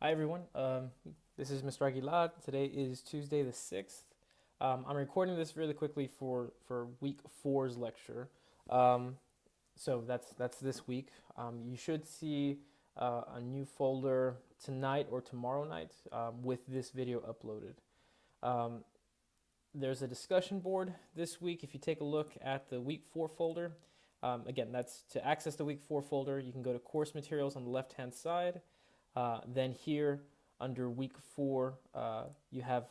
Hi everyone. This is Mr. Aguilar. Today is Tuesday the 6th. I'm recording this really quickly for week four's lecture. Um, so that's this week. You should see a new folder tonight or tomorrow night with this video uploaded. Um, there's a discussion board this week. If you take a look at the week four folder, again, that's to access the week four folder. You can go to course materials on the left hand side. Then here under week four, you have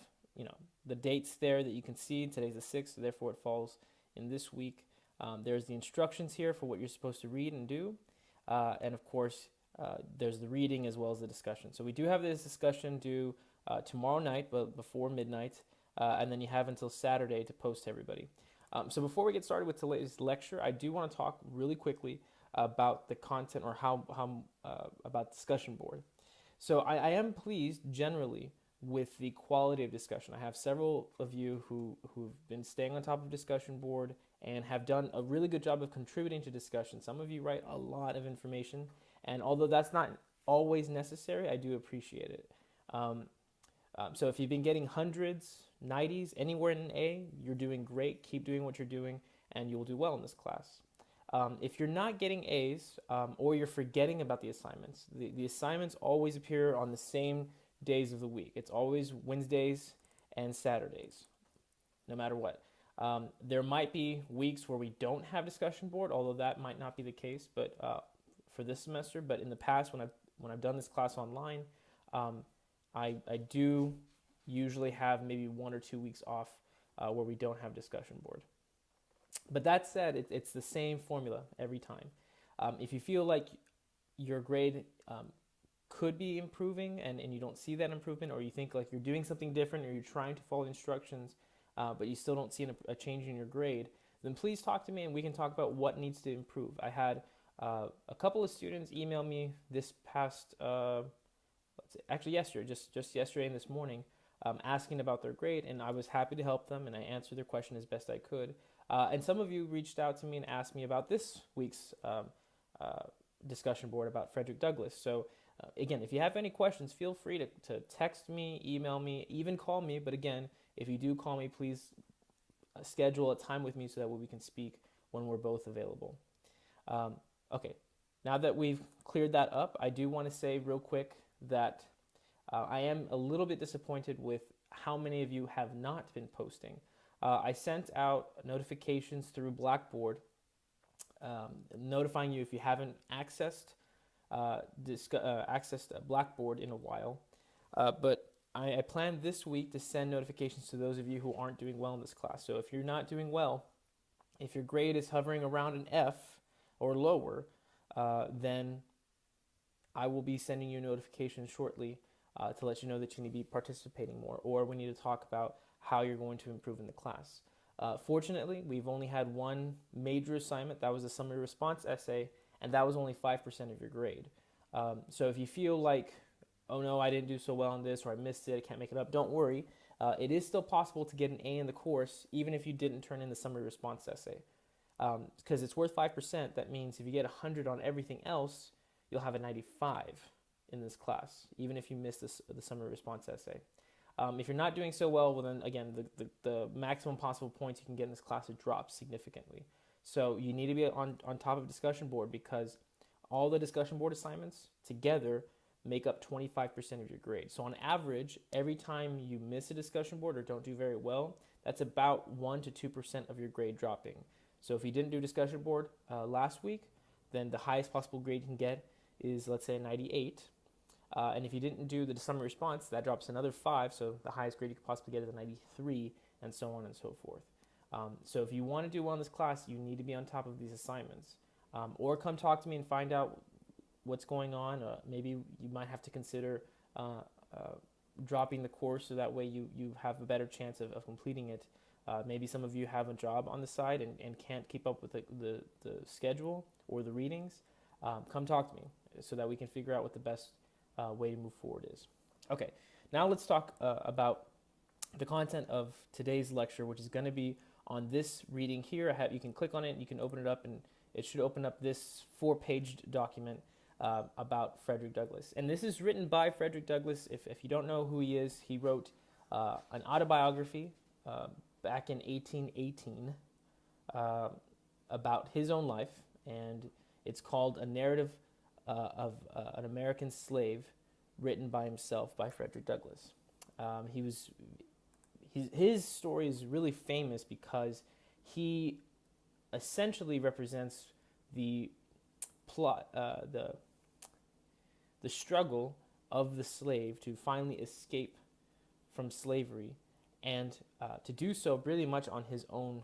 the dates there that you can see. Today's the 6th, so therefore it falls in this week. There's the instructions here for what you're supposed to read and do, and of course there's the reading as well as the discussion. So we do have this discussion due tomorrow night, but before midnight, and then you have until Saturday to post to everybody. So before we get started with today's lecture, I do want to talk really quickly about the content or how about discussion board. So I am pleased generally with the quality of discussion. I have several of you who've been staying on top of discussion board and have done a really good job of contributing to discussion. Some of you write a lot of information, and although that's not always necessary, I do appreciate it. So if you've been getting hundreds, 90s, anywhere in an A, you're doing great. Keep doing what you're doing, and you'll do well in this class. If you're not getting A's or you're forgetting about the assignments, the assignments always appear on the same days of the week. It's always Wednesdays and Saturdays, no matter what. There might be weeks where we don't have discussion board, although that might not be the case. But for this semester, but in the past when I've done this class online, I do usually have maybe 1 or 2 weeks off where we don't have discussion board. But that said, it's the same formula every time. If you feel like your grade could be improving and you don't see that improvement, or you think like you're doing something different or you're trying to follow instructions, but you still don't see a change in your grade, then please talk to me and we can talk about what needs to improve. I had a couple of students email me this past, actually yesterday, just yesterday and this morning, asking about their grade, and I was happy to help them, and I answered their question as best I could. And some of you reached out to me and asked me about this week's discussion board about Frederick Douglass. So again, if you have any questions, feel free to text me, email me, even call me. But again, if you do call me, please schedule a time with me so that we can speak when we're both available. Okay, now that we've cleared that up, I do want to say real quick that I am a little bit disappointed with how many of you have not been posting. I sent out notifications through Blackboard notifying you if you haven't accessed Blackboard in a while. But I plan this week to send notifications to those of you who aren't doing well in this class. So if you're not doing well, if your grade is hovering around an F or lower, then I will be sending you notifications shortly to let you know that you need to be participating more, or we need to talk about how you're going to improve in the class. Fortunately, we've only had one major assignment. That was a summary response essay, and that was only 5% of your grade. So if you feel like, oh no, I didn't do so well on this, or I missed it, I can't make it up, don't worry. It is still possible to get an A in the course, even if you didn't turn in the summary response essay. Because it's worth 5%, that means if you get 100 on everything else, you'll have a 95 in this class, even if you miss the summary response essay. If you're not doing so well, then again, the maximum possible points you can get in this class would drop significantly. So you need to be on top of discussion board, because all the discussion board assignments together make up 25% of your grade. So on average, every time you miss a discussion board or don't do very well, that's about 1 to 2% of your grade dropping. So if you didn't do discussion board last week, then the highest possible grade you can get is, let's say, a 98. And if you didn't do the summary response, that drops another 5, so the highest grade you could possibly get is a 93, and so on and so forth. So if you want to do well in this class, you need to be on top of these assignments. Or come talk to me and find out what's going on. Maybe you might have to consider dropping the course, so that way you have a better chance of completing it. Maybe some of you have a job on the side and can't keep up with the schedule or the readings. Come talk to me so that we can figure out what the best way to move forward is. Okay, now let's talk about the content of today's lecture, which is going to be on this reading here. You can click on it, you can open it up, and it should open up this 4-page document. about Frederick Douglass. And this is written by Frederick Douglass. If you don't know who he is, he wrote an autobiography back in 1818 about his own life, and it's called A Narrative of an American Slave, written by himself, by Frederick Douglass. His story is really famous because he essentially represents the the struggle of the slave to finally escape from slavery, and to do so really much on his own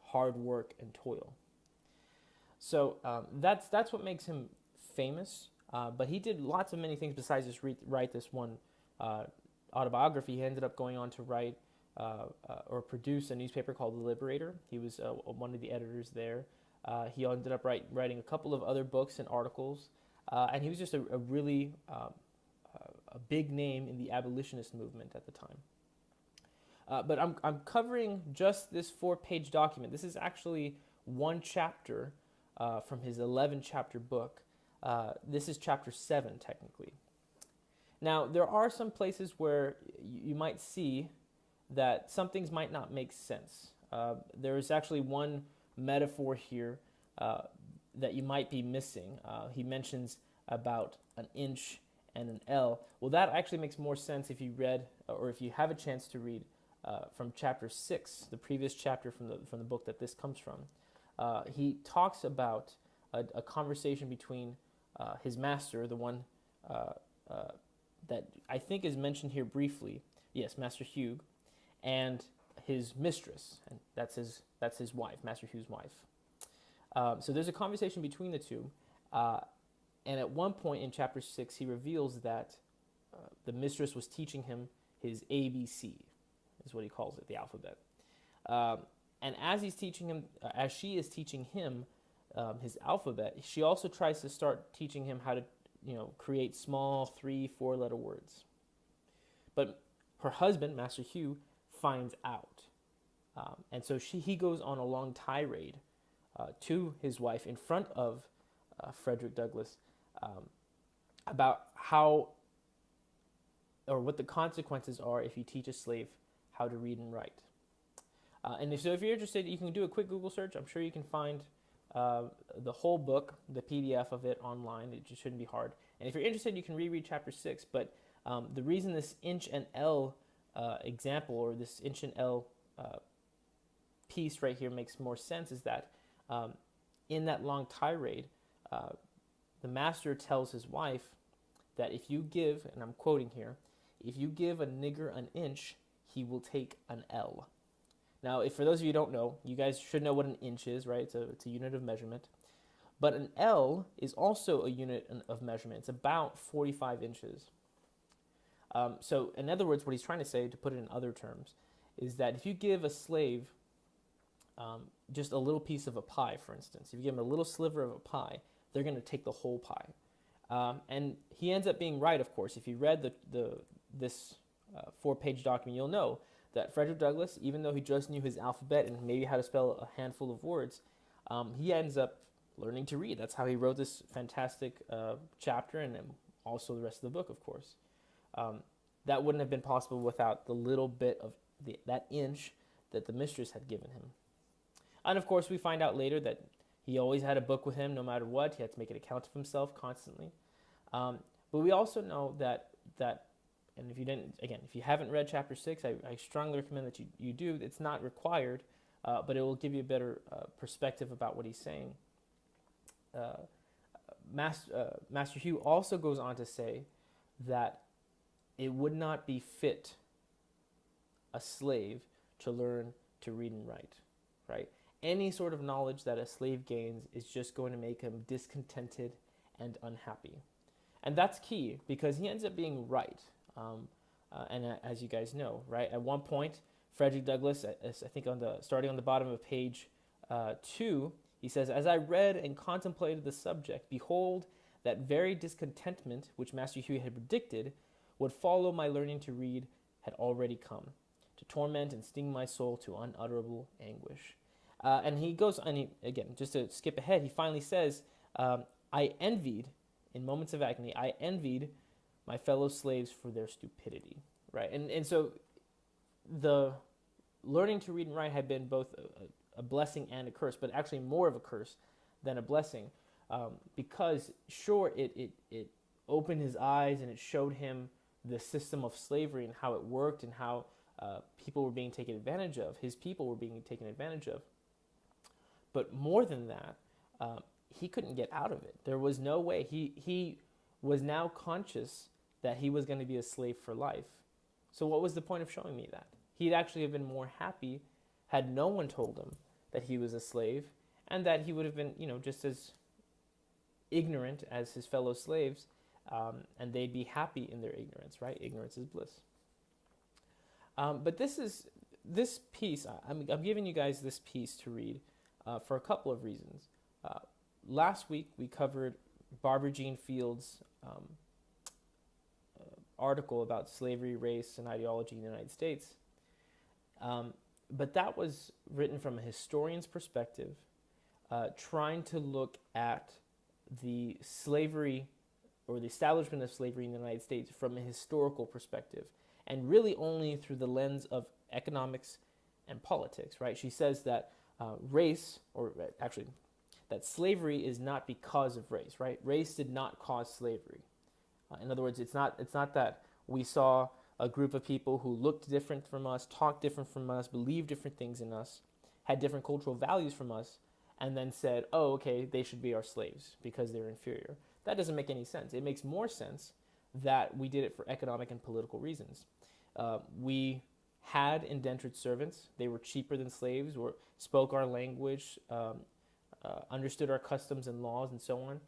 hard work and toil. So that's what makes him famous. But he did lots of many things besides just write this one autobiography. He ended up going on to write or produce a newspaper called The Liberator. He was one of the editors there. He ended up writing a couple of other books and articles, and he was just a really a big name in the abolitionist movement at the time. But I'm covering just this 4-page document. This is actually one chapter from his 11-chapter book. This is chapter 7, technically. Now, there are some places where you might see that some things might not make sense. There is actually one metaphor here that you might be missing. He mentions about an inch and an L. Well, that actually makes more sense if you read, or if you have a chance to read, from chapter 6, the previous chapter from the book that this comes from. He talks about a conversation between his master, the one that I think is mentioned here briefly, yes, Master Hugh, and his mistress, and that's his wife, Master Hugh's wife. So there's a conversation between the two, and at one point in chapter 6, he reveals that the mistress was teaching him his ABC, is what he calls it, the alphabet. And as he's teaching him, as she is teaching him his alphabet, she also tries to start teaching him how to, create small 3-4 letter words. But her husband, Master Hugh, finds out, and so he goes on a long tirade to his wife in front of Frederick Douglass about how, or what the consequences are if you teach a slave how to read and write. And if you're interested, you can do a quick Google search. I'm sure you can find the whole book, the PDF of it online. It just shouldn't be hard. And if you're interested, you can reread chapter 6. But the reason this inch and L example, or this inch and L piece right here makes more sense is that in that long tirade, the master tells his wife that if you give, and I'm quoting here, if you give a nigger an inch, he will take an L. Now, if for those of you who don't know, you guys should know what an inch is, right? It's a unit of measurement. But an L is also a unit of measurement. It's about 45 inches. So, in other words, what he's trying to say, to put it in other terms, is that if you give a slave just a little piece of a pie, for instance, if you give them a little sliver of a pie, they're going to take the whole pie. And he ends up being right, of course. If you read this 4-page document, you'll know that Frederick Douglass, even though he just knew his alphabet and maybe how to spell a handful of words, he ends up learning to read. That's how he wrote this fantastic chapter, and also the rest of the book, of course. That wouldn't have been possible without the little bit of that inch that the mistress had given him. And of course, we find out later that he always had a book with him no matter what. He had to make an account of himself constantly. But we also know that and if you haven't read chapter 6, I strongly recommend that you do. It's not required, but it will give you a better perspective about what he's saying. Master Hugh also goes on to say that it would not be fit a slave to learn to read and write, right? Any sort of knowledge that a slave gains is just going to make him discontented and unhappy. And that's key, because he ends up being right. And as you guys know, right, at one point, Frederick Douglass, I think starting on the bottom of page 2, he says, "As I read and contemplated the subject, behold, that very discontentment which Master Hugh had predicted would follow my learning to read had already come, to torment and sting my soul to unutterable anguish." And he goes, again, just to skip ahead, he finally says, "I envied in moments of agony, I envied my fellow slaves for their stupidity, right? And so the learning to read and write had been both a blessing and a curse, but actually more of a curse than a blessing, because sure, it opened his eyes and it showed him the system of slavery and how it worked and how people were being taken advantage of. His people were being taken advantage of. But more than that, he couldn't get out of it. There was no way. He was now conscious that he was going to be a slave for life. So what was the point of showing me that? He'd actually have been more happy had no one told him that he was a slave, and that he would have been, just as ignorant as his fellow slaves, and they'd be happy in their ignorance, right? Ignorance is bliss. But this piece, I'm giving you guys this piece to read for a couple of reasons. Last week, we covered Barbara Jean Field's article about slavery, race, and ideology in the United States. But that was written from a historian's perspective, trying to look at the slavery or the establishment of slavery in the United States from a historical perspective, and really only through the lens of economics and politics, right? She says that race, or actually, that slavery is not because of race, right? Race did not cause slavery. In other words, it's not that we saw a group of people who looked different from us, talked different from us, believed different things in us, had different cultural values from us, and then said, oh, okay, they should be our slaves because they're inferior. That doesn't make any sense. It makes more sense that we did it for economic and political reasons. We had indentured servants. They were cheaper than slaves, or spoke our language, understood our customs and laws and so on.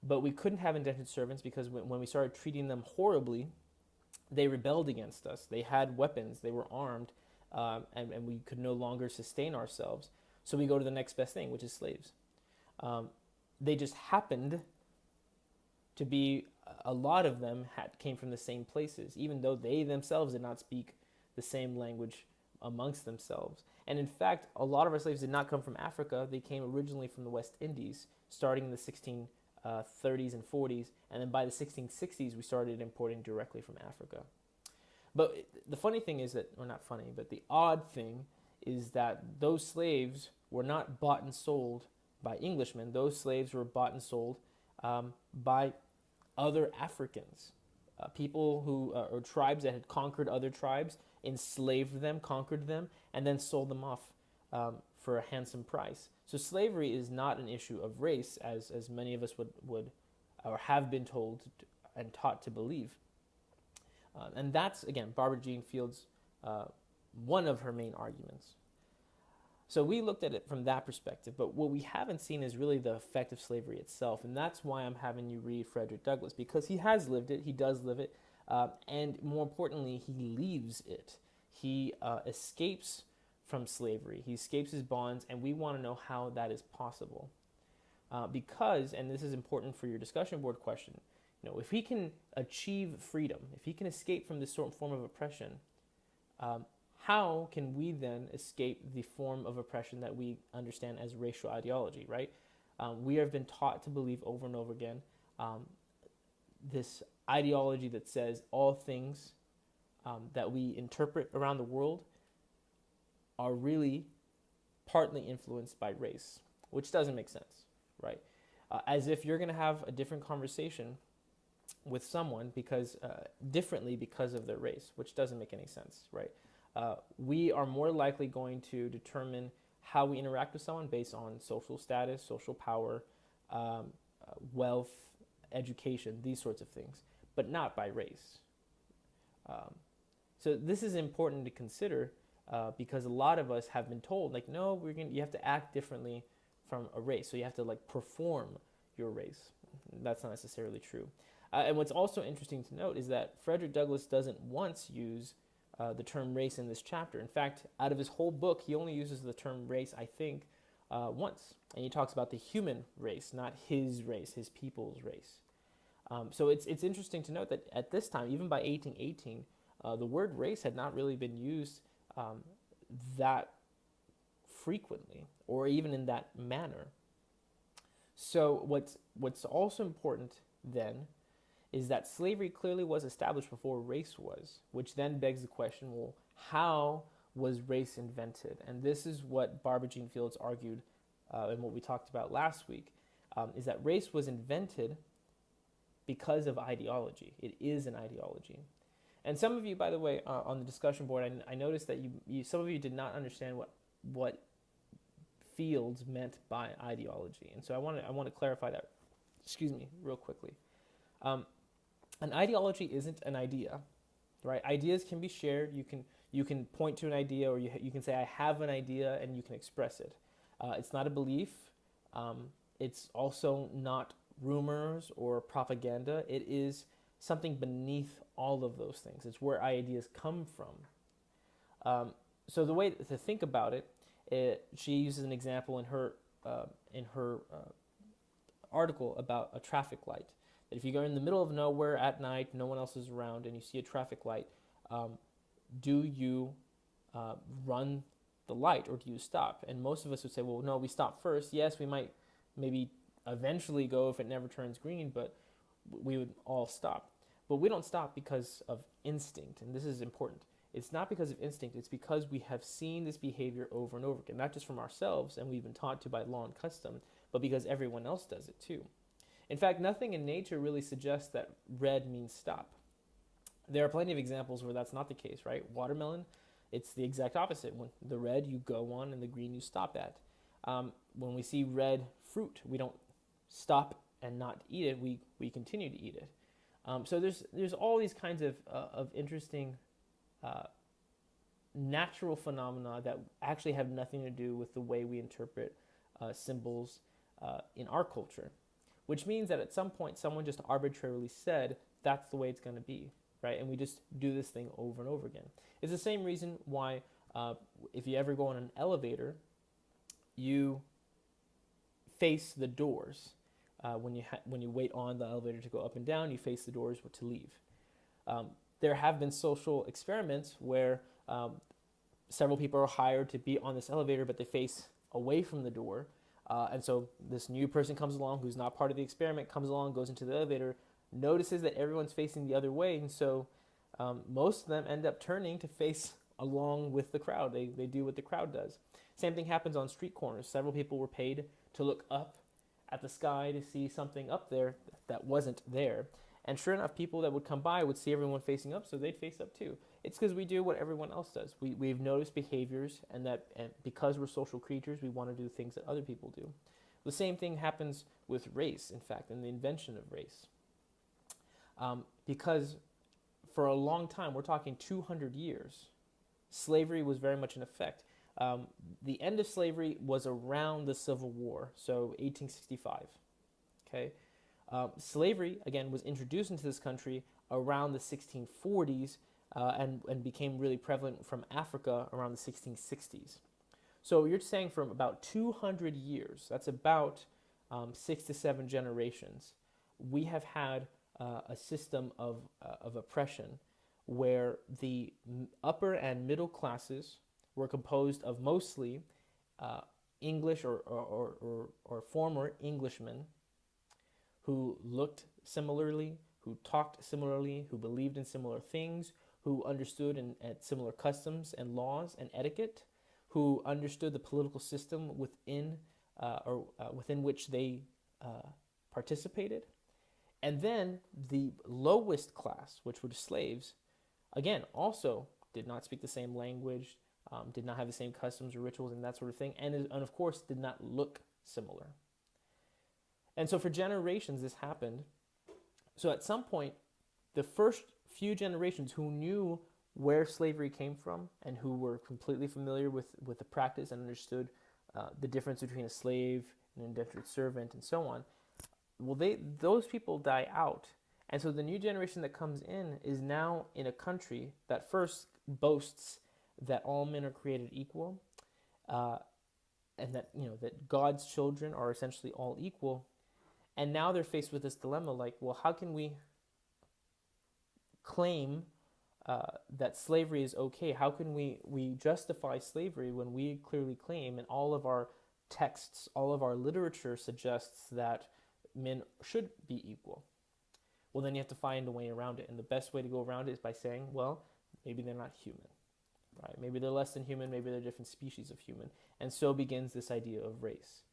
But we couldn't have indentured servants because when we started treating them horribly, they rebelled against us. They had weapons. They were armed, and we could no longer sustain ourselves. So we go to the next best thing, which is slaves. They just happened to be, a lot of them came from the same places, even though they themselves did not speak the same language amongst themselves. And in fact, a lot of our slaves did not come from Africa. They came originally from the West Indies, starting in the 1630s and 40s, and then by the 1660s, we started importing directly from Africa. But the funny thing is that, or not funny, but the odd thing is that those slaves were not bought and sold by Englishmen. Those slaves were bought and sold by other Africans, people who, or tribes that had conquered other tribes, enslaved them, conquered them, and then sold them off for a handsome price. So slavery is not an issue of race, as many of us would or have been told and taught to believe. And that's, again, Barbara Jean Field's one of her main arguments. So we looked at it from that perspective, but what we haven't seen is really the effect of slavery itself, and that's why I'm having you read Frederick Douglass, because he has lived it, he does live it, and more importantly, he leaves it. He escapes from slavery, he escapes his bonds, and we want to know how that is possible. Because, and this is important for your discussion board question, if he can achieve freedom, if he can escape from this form of oppression, how can we then escape the form of oppression that we understand as racial ideology, right? We have been taught to believe over and over again this ideology that says all things that we interpret around the world are really partly influenced by race, which doesn't make sense, right? As if you're going to have a different conversation with someone differently because of their race, which doesn't make any sense, right? We are more likely going to determine how we interact with someone based on social status, social power, wealth, education, these sorts of things, but not by race. So this is important to consider because a lot of us have been told, no, you have to act differently from a race, so you have to perform your race. That's not necessarily true. And what's also interesting to note is that Frederick Douglass doesn't once use the term race in this chapter. In fact, out of his whole book, he only uses the term race, I think, once. And he talks about the human race, not his race, his people's race. So it's interesting to note that at this time, even by 1818, the word race had not really been used that frequently or even in that manner. So what's also important then, is that slavery clearly was established before race was, which then begs the question, well, how was race invented? And this is what Barbara Jean Fields argued, and what we talked about last week, is that race was invented because of ideology. It is an ideology. And some of you, by the way, on the discussion board, I noticed that some of you did not understand what Fields meant by ideology, and so I want to clarify that. Excuse me, real quickly. An ideology isn't an idea, right? Ideas can be shared. You can point to an idea, or you can say I have an idea, and you can express it. It's not a belief. It's also not rumors or propaganda. It is something beneath all of those things. It's where ideas come from. So the way to think about it, she uses an example in her article about a traffic light. That if you go in the middle of nowhere at night, no one else is around, and you see a traffic light, do you run the light or do you stop? And most of us would say, well, no, we stop first. Yes, we might maybe eventually go if it never turns green, but we would all stop. But we don't stop because of instinct, and this is important. It's not because of instinct, it's because we have seen this behavior over and over again, not just from ourselves, and we've been taught to by law and custom, but because everyone else does it too. In fact, nothing in nature really suggests that red means stop. There are plenty of examples where that's not the case, right? Watermelon, it's the exact opposite. When the red you go on and the green you stop at. When we see red fruit, we don't stop and not eat it, we continue to eat it. So there's all these kinds of interesting natural phenomena that actually have nothing to do with the way we interpret symbols in our culture, which means that at some point someone just arbitrarily said that's the way it's going to be, right? And we just do this thing over and over again. It's the same reason why if you ever go on an elevator, you face the doors. When you wait on the elevator to go up and down, you face the doors to leave. There have been social experiments where several people are hired to be on this elevator, but they face away from the door. And so this new person comes along who's not part of the experiment, comes along, goes into the elevator, notices that everyone's facing the other way, and so most of them end up turning to face along with the crowd. They do what the crowd does. Same thing happens on street corners. Several people were paid to look up at the sky to see something up there that wasn't there. And sure enough, people that would come by would see everyone facing up, so they'd face up too. It's because we do what everyone else does. We've noticed behaviors, and because we're social creatures, we want to do things that other people do. The same thing happens with race, in fact, and the invention of race. Because for a long time, we're talking 200 years, slavery was very much in effect. The end of slavery was around the Civil War, so 1865. Okay, slavery again was introduced into this country around the 1640s and became really prevalent from Africa around the 1660s. So you're saying from about 200 years, that's about 6 to 7 generations, we have had a system of oppression where the upper and middle classes were composed of mostly English or former Englishmen who looked similarly, who talked similarly, who believed in similar things, who understood at similar customs and laws and etiquette, who understood the political system within which they participated. And then the lowest class, which were slaves, again, also did not speak the same language, did not have the same customs or rituals and that sort of thing, and of course did not look similar. And so for generations this happened. So at some point, the first few generations who knew where slavery came from and who were completely familiar with the practice and understood the difference between a slave, an indentured servant, and so on, well, those people die out. And so the new generation that comes in is now in a country that first boasts that all men are created equal, and that God's children are essentially all equal. And now they're faced with this dilemma, like, well, how can we claim that slavery is okay? How can we justify slavery when we clearly claim, and all of our texts, all of our literature suggests that men should be equal? Well, then you have to find a way around it. And the best way to go around it is by saying, well, maybe they're not human, right? Maybe they're less than human, maybe they're different species of human. And so begins this idea of race.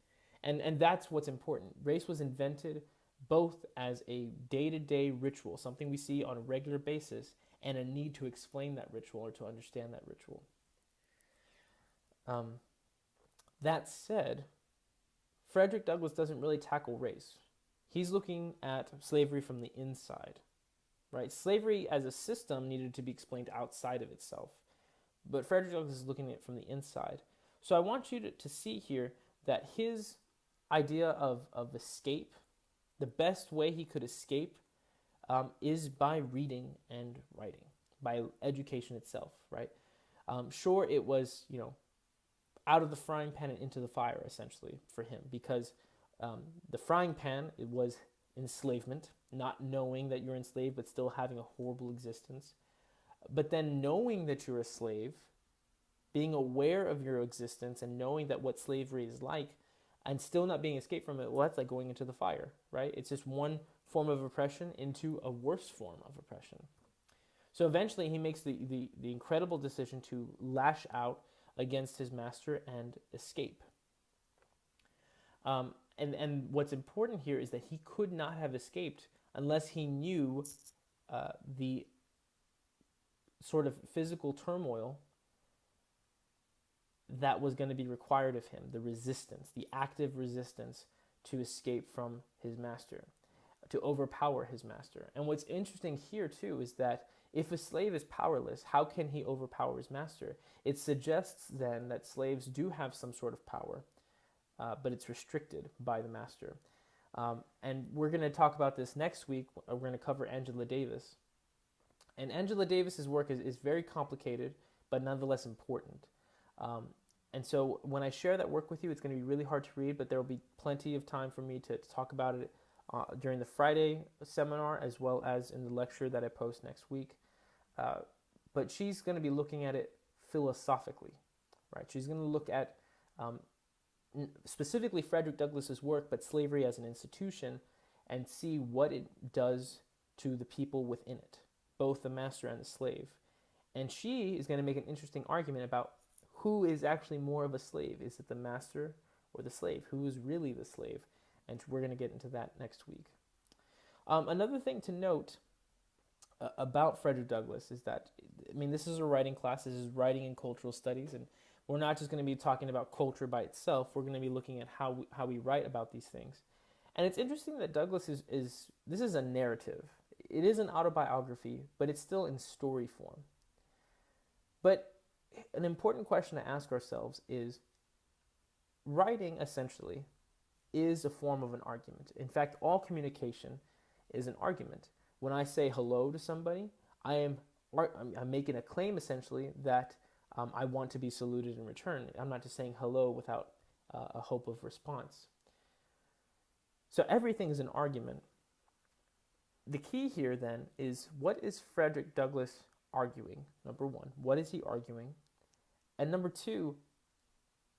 And that's what's important. Race was invented both as a day-to-day ritual, something we see on a regular basis, and a need to explain that ritual or to understand that ritual. That said, Frederick Douglass doesn't really tackle race. He's looking at slavery from the inside, right? Slavery as a system needed to be explained outside of itself, but Frederick Douglass is looking at it from the inside. So I want you to see here that his idea of escape, the best way he could escape is by reading and writing, by education itself, right? Sure, it was, out of the frying pan and into the fire, essentially, for him, because the frying pan, it was enslavement, not knowing that you're enslaved, but still having a horrible existence. But then knowing that you're a slave, being aware of your existence and knowing that what slavery is like, and still not being escaped from it, well, that's like going into the fire, right? It's just one form of oppression into a worse form of oppression. So eventually he makes the incredible decision to lash out against his master and escape. And what's important here is that he could not have escaped unless he knew the sort of physical turmoil that was going to be required of him, the resistance, the active resistance to escape from his master, to overpower his master. And what's interesting here too is that if a slave is powerless, how can he overpower his master? It suggests then that slaves do have some sort of power, but it's restricted by the master. And we're going to talk about this next week. We're going to cover Angela Davis. And Angela Davis's work is very complicated, but nonetheless important. And so when I share that work with you, it's going to be really hard to read, but there will be plenty of time for me to talk about it during the Friday seminar, as well as in the lecture that I post next week. But she's going to be looking at it philosophically, right? She's going to look at specifically Frederick Douglass's work, but slavery as an institution, and see what it does to the people within it, both the master and the slave. And she is going to make an interesting argument about who is actually more of a slave. Is it the master or the slave? Who is really the slave? And we're going to get into that next week. Another thing to note about Frederick Douglass is that, this is a writing class. This is writing and cultural studies, and we're not just going to be talking about culture by itself. We're going to be looking at how we write about these things. And it's interesting that Douglass this is a narrative. It is an autobiography, but it's still in story form. But an important question to ask ourselves is, writing essentially is a form of an argument. In fact, all communication is an argument. When I say hello to somebody, I'm making a claim essentially that I want to be saluted in return. I'm not just saying hello without a hope of response. So everything is an argument. The key here then is, what is Frederick Douglass arguing? Number one, what is he arguing? And number two,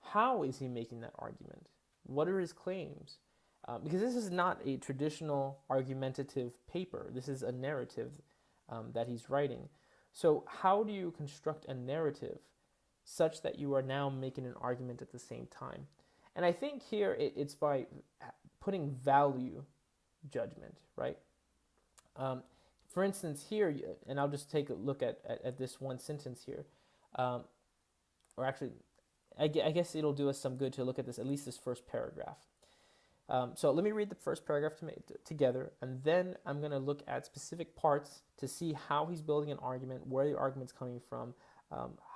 how is he making that argument? What are his claims? Because this is not a traditional argumentative paper. This is a narrative that he's writing. So how do you construct a narrative such that you are now making an argument at the same time? And I think here it's by putting value judgment, right? For instance, here, and I'll just take a look at this one sentence here. Or actually, I guess it'll do us some good to look at this, at least this first paragraph. So let me read the first paragraph together, and then I'm going to look at specific parts to see how he's building an argument, where the argument's coming from,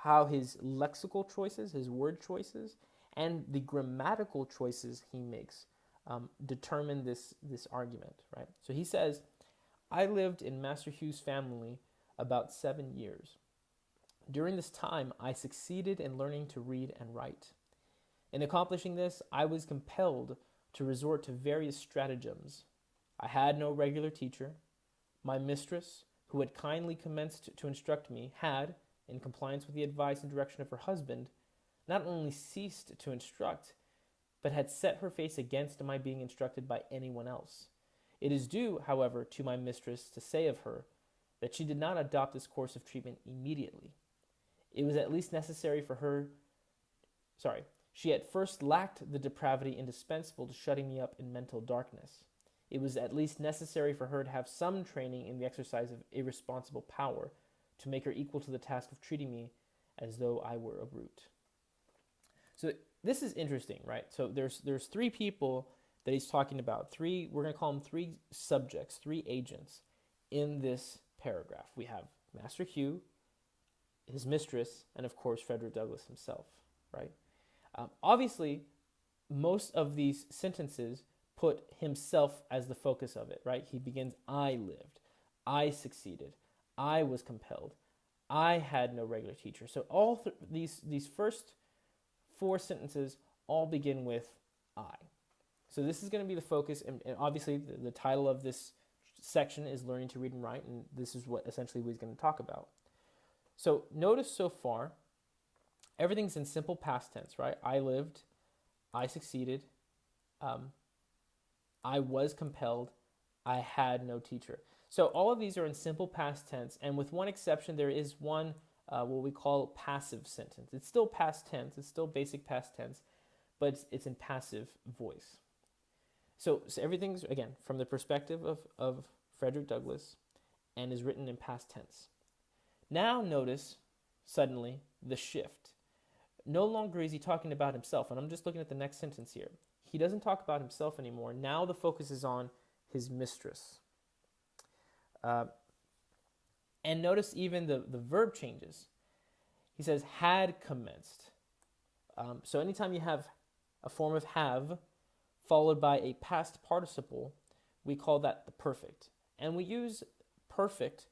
how his lexical choices, his word choices, and the grammatical choices he makes determine this argument, right? So he says, I lived in Master Hugh's family about 7 years. During this time, I succeeded in learning to read and write. In accomplishing this, I was compelled to resort to various stratagems. I had no regular teacher. My mistress, who had kindly commenced to instruct me, had, in compliance with the advice and direction of her husband, not only ceased to instruct, but had set her face against my being instructed by anyone else. It is due, however, to my mistress to say of her that she did not adopt this course of treatment immediately. It was at least necessary for her, she at first lacked the depravity indispensable to shutting me up in mental darkness. It was at least necessary for her to have some training in the exercise of irresponsible power to make her equal to the task of treating me as though I were a brute. So this is interesting, right? So there's three people that he's talking about. We're going to call them three subjects, three agents in this paragraph. We have Master Hugh, his mistress, and of course Frederick Douglass himself, right? Obviously, most of these sentences put himself as the focus of it, right? He begins, I lived, I succeeded, I was compelled, I had no regular teacher. So all these first four sentences all begin with I. So this is going to be the focus, and obviously the title of this section is Learning to Read and Write, and this is what essentially he's going to talk about. So notice so far, everything's in simple past tense, right? I lived, I succeeded, I was compelled, I had no teacher. So all of these are in simple past tense, and with one exception, there is one what we call passive sentence. It's still past tense, it's still basic past tense, but it's in passive voice. So everything's, again, from the perspective of Frederick Douglass and is written in past tense. Now notice, suddenly, the shift. No longer is he talking about himself, and I'm just looking at the next sentence here. He doesn't talk about himself anymore. Now the focus is on his mistress. And notice even the verb changes. He says, had commenced. So anytime you have a form of have followed by a past participle, we call that the perfect. And we use perfect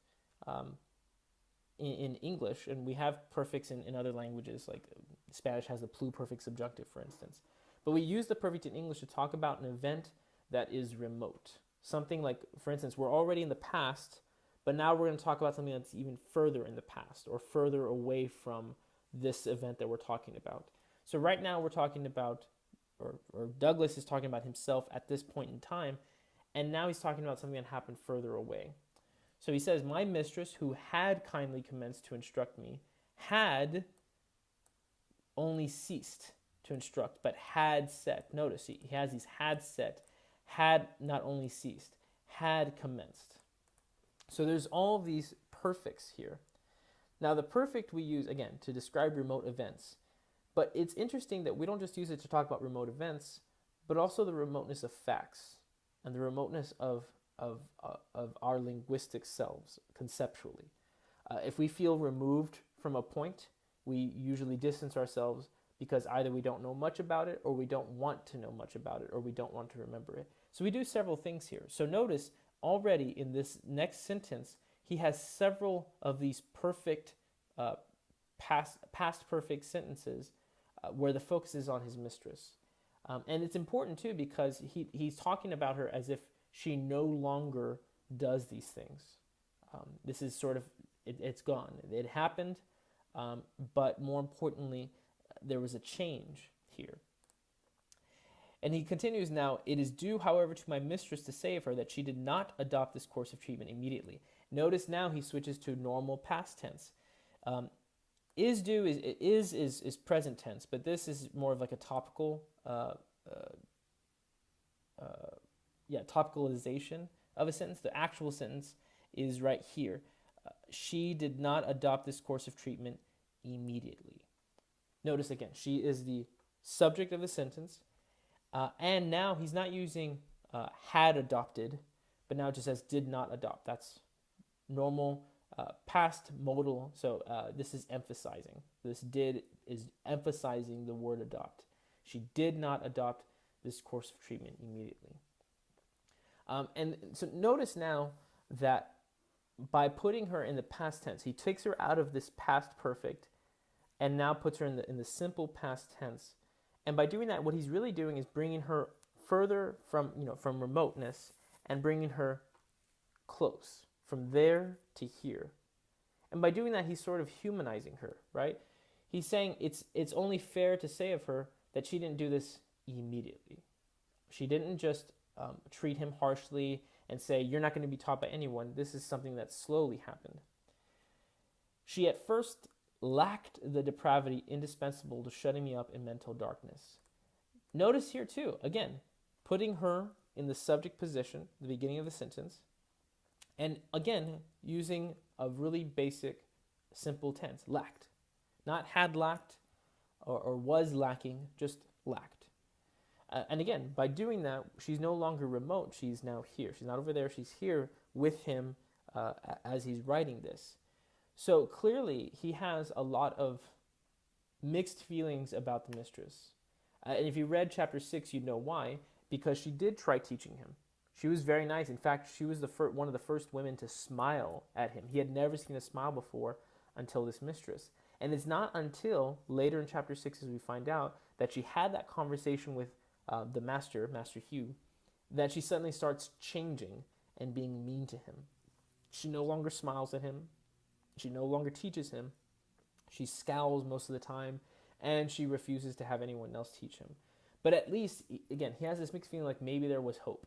in English, and we have perfects in other languages, like Spanish has the pluperfect subjunctive, for instance. But we use the perfect in English to talk about an event that is remote. Something like, for instance, we're already in the past, but now we're going to talk about something that's even further in the past or further away from this event that we're talking about. So right now we're talking about, or Douglass is talking about himself at this point in time, and now he's talking about something that happened further away. So he says, my mistress, who had kindly commenced to instruct me, had only ceased to instruct, but had set. Notice he has these had set, had not only ceased, had commenced. So there's all these perfects here. Now the perfect we use, again, to describe remote events. But it's interesting that we don't just use it to talk about remote events, but also the remoteness of facts and the remoteness of our linguistic selves conceptually. If we feel removed from a point, we usually distance ourselves because either we don't know much about it, or we don't want to know much about it, or we don't want to remember it. So we do several things here. So notice already in this next sentence, he has several of these perfect, past perfect sentences where the focus is on his mistress. And it's important too because he's talking about her as if she no longer does these things. This is sort of, it's gone. It happened, but more importantly, there was a change here. And he continues now, it is due, however, to my mistress to say of her that she did not adopt this course of treatment immediately. Notice now he switches to normal past tense. Is due is present tense, but this is more of like a topical, topicalization of a sentence. The actual sentence is right here. She did not adopt this course of treatment immediately. Notice again, she is the subject of the sentence, and now he's not using had adopted, but now it just says did not adopt. That's normal past modal, so this is emphasizing. This did is emphasizing the word adopt. She did not adopt this course of treatment immediately. And so notice now that by putting her in the past tense, he takes her out of this past perfect and now puts her in the simple past tense. And by doing that, what he's really doing is bringing her further from remoteness and bringing her close, from there to here. And by doing that, he's sort of humanizing her, right? He's saying it's only fair to say of her that she didn't do this immediately. She didn't just treat him harshly and say, you're not going to be taught by anyone. This is something that slowly happened. She at first lacked the depravity indispensable to shutting me up in mental darkness. Notice here too, again, putting her in the subject position, the beginning of the sentence, and again, using a really basic, simple tense, lacked. Not had lacked or was lacking, just lacked. And again, by doing that, she's no longer remote, she's now here. She's not over there, she's here with him as he's writing this. So clearly, he has a lot of mixed feelings about the mistress. And if you read chapter 6, you'd know why, because she did try teaching him. She was very nice. In fact, she was one of the first women to smile at him. He had never seen a smile before until this mistress. And it's not until later in chapter 6, as we find out, that she had that conversation with the master, Master Hugh, that she suddenly starts changing and being mean to him. She no longer smiles at him. She no longer teaches him. She scowls most of the time, and she refuses to have anyone else teach him. But at least, again, he has this mixed feeling like maybe there was hope.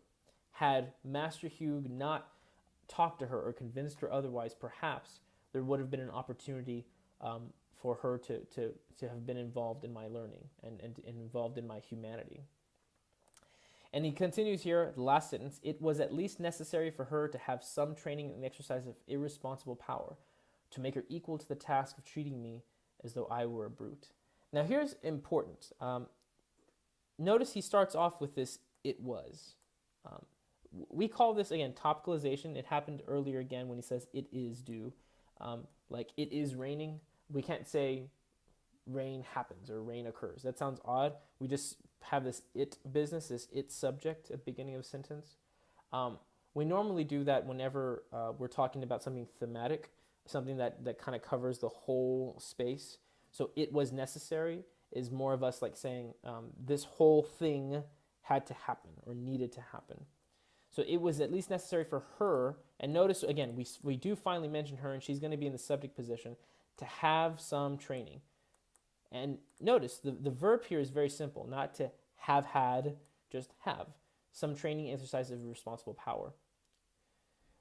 Had Master Hugh not talked to her or convinced her otherwise, perhaps there would have been an opportunity for her to have been involved in my learning and involved in my humanity. And he continues here, the last sentence, it was at least necessary for her to have some training in the exercise of irresponsible power, to make her equal to the task of treating me as though I were a brute. Now here's important. Notice he starts off with this, it was. We call this, again, topicalization. It happened earlier again when he says it is due. Like it is raining. We can't say rain happens or rain occurs. That sounds odd. We just have this it business, this it subject at the beginning of a sentence. We normally do that whenever we're talking about something thematic, something that kind of covers the whole space. So it was necessary is more of us like saying this whole thing had to happen or needed to happen. So it was at least necessary for her, and notice again, we do finally mention her, and she's going to be in the subject position, to have some training. And notice the verb here is very simple, not to have had, just have. Some training exercise of responsible power.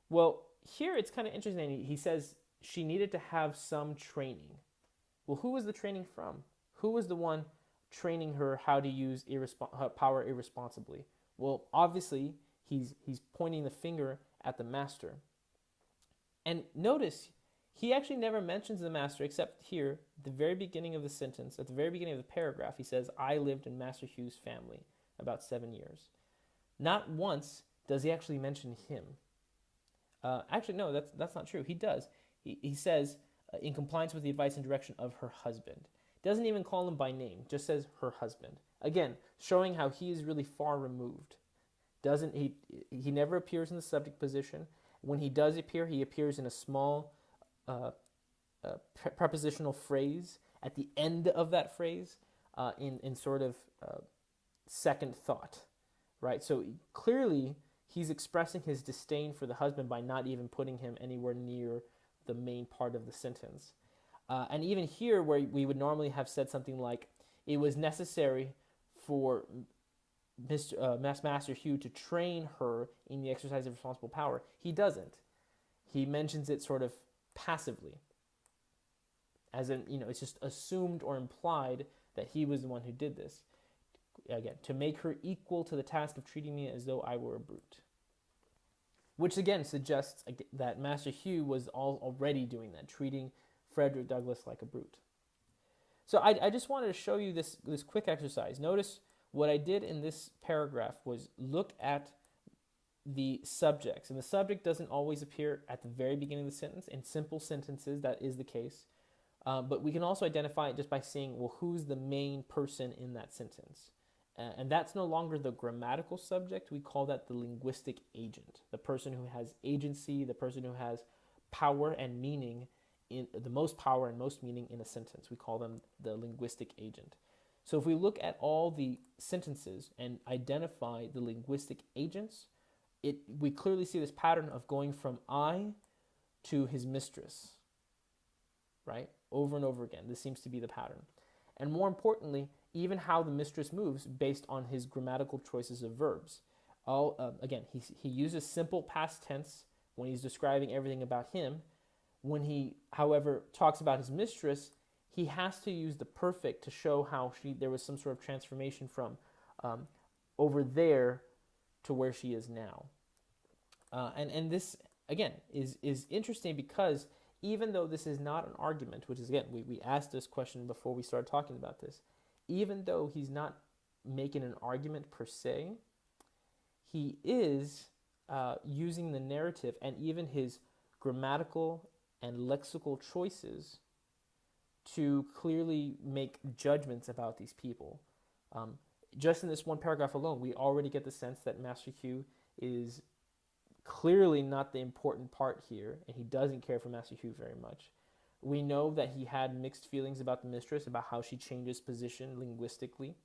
Well, here it's kind of interesting. He says she needed to have some training. Well, who was the training from? Who was the one training her how to use power irresponsibly? Well, obviously, he's pointing the finger at the master. And notice, he actually never mentions the master except here, at the very beginning of the sentence, at the very beginning of the paragraph, he says, I lived in Master Hugh's family about 7 years. Not once does he actually mention him. Actually, no, that's not true. He does. He says, in compliance with the advice and direction of her husband. Doesn't even call him by name, just says her husband. Again, showing how he is really far removed. He never appears in the subject position. When he does appear, he appears in a small prepositional phrase at the end of that phrase in sort of second thought, right? So clearly he's expressing his disdain for the husband by not even putting him anywhere near the main part of the sentence. And even here where we would normally have said something like, it was necessary for Master Hugh to train her in the exercise of responsible power, he doesn't. He mentions it sort of passively. As in, it's just assumed or implied that he was the one who did this. Again, to make her equal to the task of treating me as though I were a brute. Which again suggests that Master Hugh was already doing that, treating Frederick Douglass like a brute. So I just wanted to show you this quick exercise. Notice what I did in this paragraph was look at the subjects. And the subject doesn't always appear at the very beginning of the sentence. In simple sentences, that is the case. But we can also identify it just by saying, well, who's the main person in that sentence? And that's no longer the grammatical subject. We call that the linguistic agent, the person who has agency, the person who has power and meaning, in the most power and most meaning in a sentence. We call them the linguistic agent. So if we look at all the sentences and identify the linguistic agents, we clearly see this pattern of going from I to his mistress, right? Over and over again. This seems to be the pattern. And more importantly, even how the mistress moves based on his grammatical choices of verbs. Again, he uses simple past tense when he's describing everything about him. When he, however, talks about his mistress, he has to use the perfect to show how there was some sort of transformation from over there to where she is now. And this, again, is interesting because even though this is not an argument, which is, again, we asked this question before we started talking about this, even though he's not making an argument per se, he is using the narrative and even his grammatical and lexical choices to clearly make judgments about these people. Just in this one paragraph alone, we already get the sense that Master Hugh is clearly not the important part here, and he doesn't care for Master Hugh very much. We know that he had mixed feelings about the mistress, about how she changes position linguistically.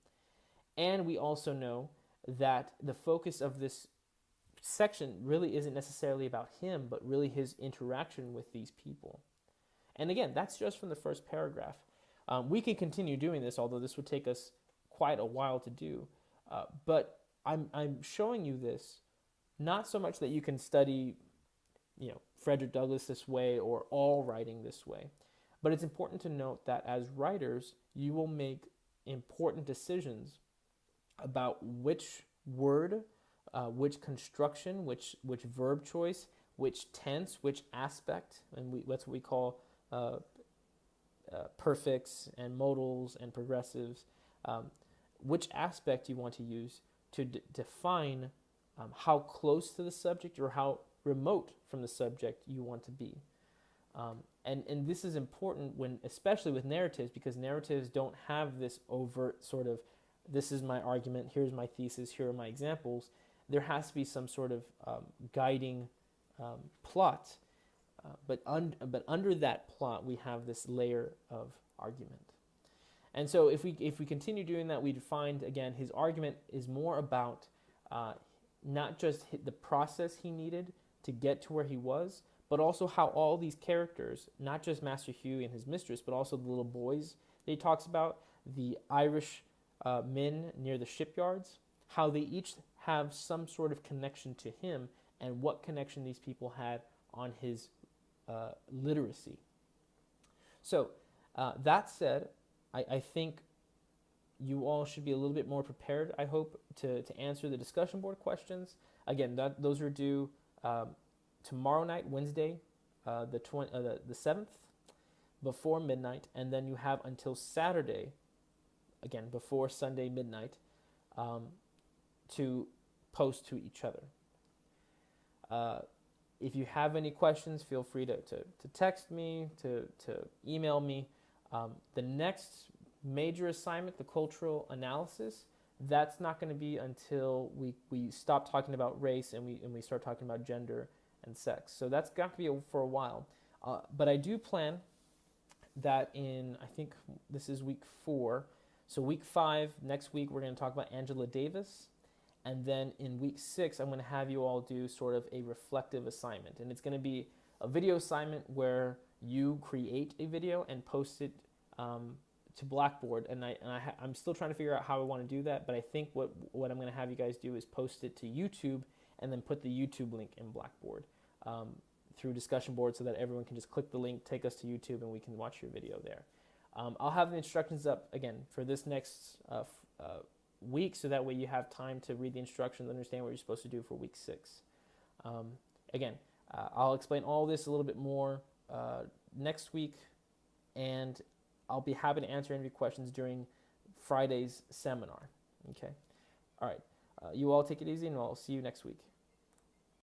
And we also know that the focus of this section really isn't necessarily about him, but really his interaction with these people. And again, that's just from the first paragraph. We can continue doing this, although this would take us quite a while to do. But I'm showing you this not so much that you can study, Frederick Douglass this way or all writing this way, but it's important to note that as writers, you will make important decisions about which word, which construction, which verb choice, which tense, which aspect, and that's what we call perfects and modals and progressives, which aspect you want to use to define how close to the subject or how remote from the subject you want to be. And this is important especially with narratives, because narratives don't have this overt sort of, this is my argument, here's my thesis, here are my examples. There has to be some sort of guiding plot, but under that plot we have this layer of argument. And so if we continue doing that, we find, again, his argument is more about not just the process he needed to get to where he was, but also how all these characters, not just Master Hugh and his mistress, but also the little boys that he talks about, the Irish men near the shipyards, how they each have some sort of connection to him, and what connection these people had on his literacy. So that said, I think you all should be a little bit more prepared, I hope, to answer the discussion board questions. Again, those are due tomorrow night, Wednesday, the 7th, before midnight, and then you have until Saturday, again, before Sunday midnight, to post to each other. If you have any questions, feel free to text me, to email me. The next major assignment, the cultural analysis, that's not going to be until we stop talking about race and we start talking about gender and sex. So that's got to be for a while. But I do plan that I think this is week 4. So week 5, next week, we're going to talk about Angela Davis. And then in week 6, I'm going to have you all do sort of a reflective assignment. And it's going to be a video assignment where you create a video and post it to Blackboard. And I'm still trying to figure out how I want to do that. But I think what I'm going to have you guys do is post it to YouTube and then put the YouTube link in Blackboard through discussion board, so that everyone can just click the link, take us to YouTube, and we can watch your video there. I'll have the instructions up, again, for this next week, so that way you have time to read the instructions, understand what you're supposed to do for week 6. Again, I'll explain all this a little bit more next week, and I'll be happy to answer any questions during Friday's seminar. Okay? All right. You all take it easy, and I'll see you next week.